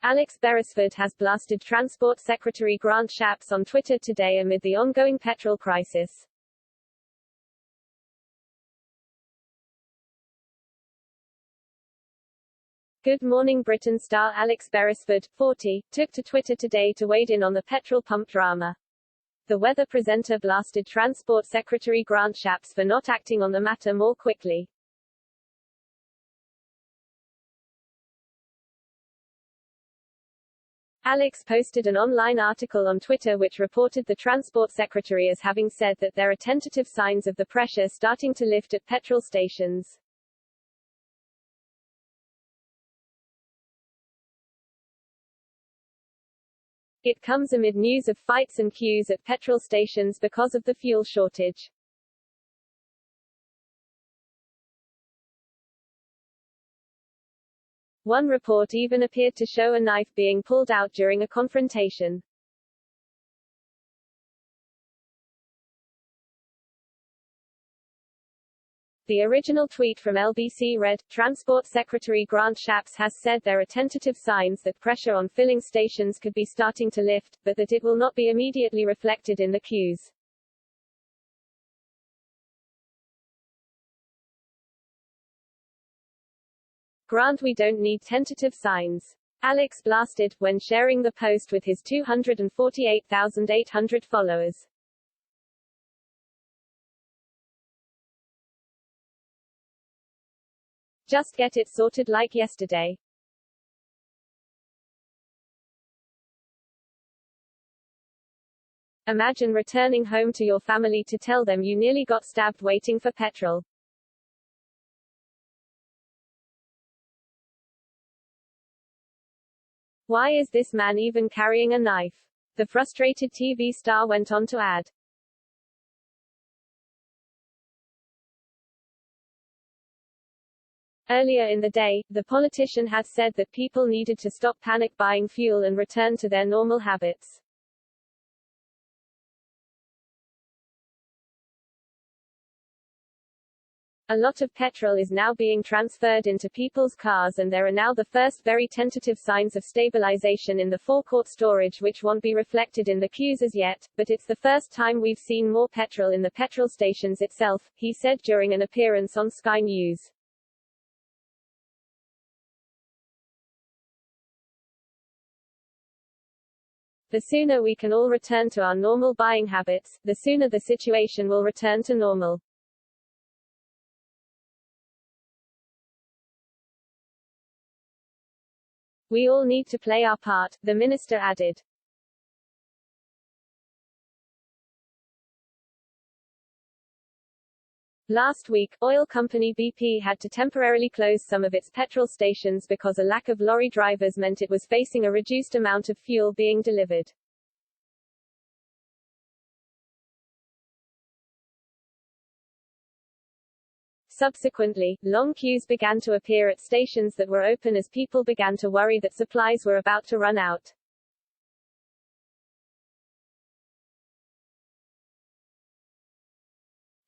Alex Beresford has blasted Transport Secretary Grant Shapps on Twitter today amid the ongoing petrol crisis. Good Morning Britain star Alex Beresford, 40, took to Twitter today to wade in on the petrol pump drama. The weather presenter blasted Transport Secretary Grant Shapps for not acting on the matter more quickly. Alex posted an online article on Twitter which reported the Transport Secretary as having said that there are tentative signs of the pressure starting to lift at petrol stations. It comes amid news of fights and queues at petrol stations because of the fuel shortage. One report even appeared to show a knife being pulled out during a confrontation. The original tweet from LBC read, Transport Secretary Grant Shapps has said there are tentative signs that pressure on filling stations could be starting to lift, but that it will not be immediately reflected in the queues. Grant, we don't need tentative signs. Alex blasted, when sharing the post with his 248,800 followers. Just get it sorted like yesterday. Imagine returning home to your family to tell them you nearly got stabbed waiting for petrol. Why is this man even carrying a knife? The frustrated TV star went on to add. Earlier in the day, the politician had said that people needed to stop panic buying fuel and return to their normal habits. A lot of petrol is now being transferred into people's cars and there are now the first very tentative signs of stabilization in the forecourt storage which won't be reflected in the queues as yet, but it's the first time we've seen more petrol in the petrol stations itself, he said during an appearance on Sky News. The sooner we can all return to our normal buying habits, the sooner the situation will return to normal. We all need to play our part, the minister added. Last week, oil company BP had to temporarily close some of its petrol stations because a lack of lorry drivers meant it was facing a reduced amount of fuel being delivered. Subsequently, long queues began to appear at stations that were open as people began to worry that supplies were about to run out.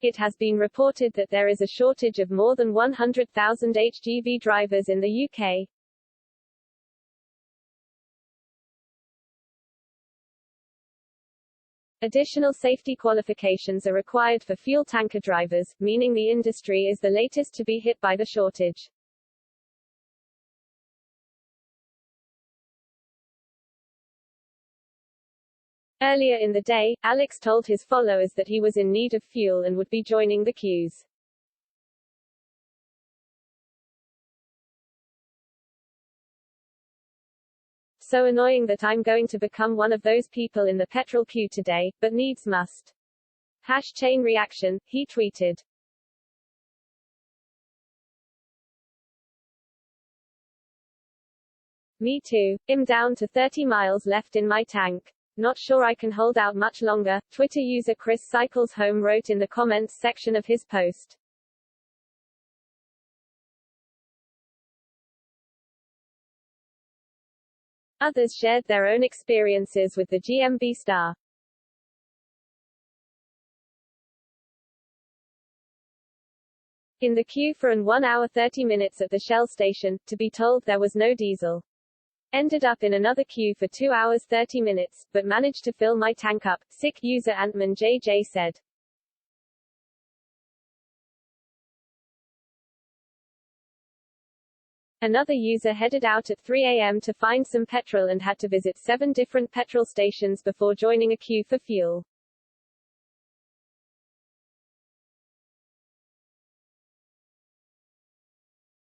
It has been reported that there is a shortage of more than 100,000 HGV drivers in the UK. Additional safety qualifications are required for fuel tanker drivers, meaning the industry is the latest to be hit by the shortage. Earlier in the day, Alex told his followers that he was in need of fuel and would be joining the queues. So annoying that I'm going to become one of those people in the petrol queue today, but needs must. #chain reaction, he tweeted. Me too. I'm down to 30 miles left in my tank. Not sure I can hold out much longer, Twitter user Chris Cycles Home wrote in the comments section of his post. Others shared their own experiences with the GMB star. In the queue for an 1 hour 30 minutes at the Shell station, to be told there was no diesel. Ended up in another queue for 2 hours 30 minutes, but managed to fill my tank up, sick user Antman JJ said. Another user headed out at 3 a.m. to find some petrol and had to visit 7 different petrol stations before joining a queue for fuel.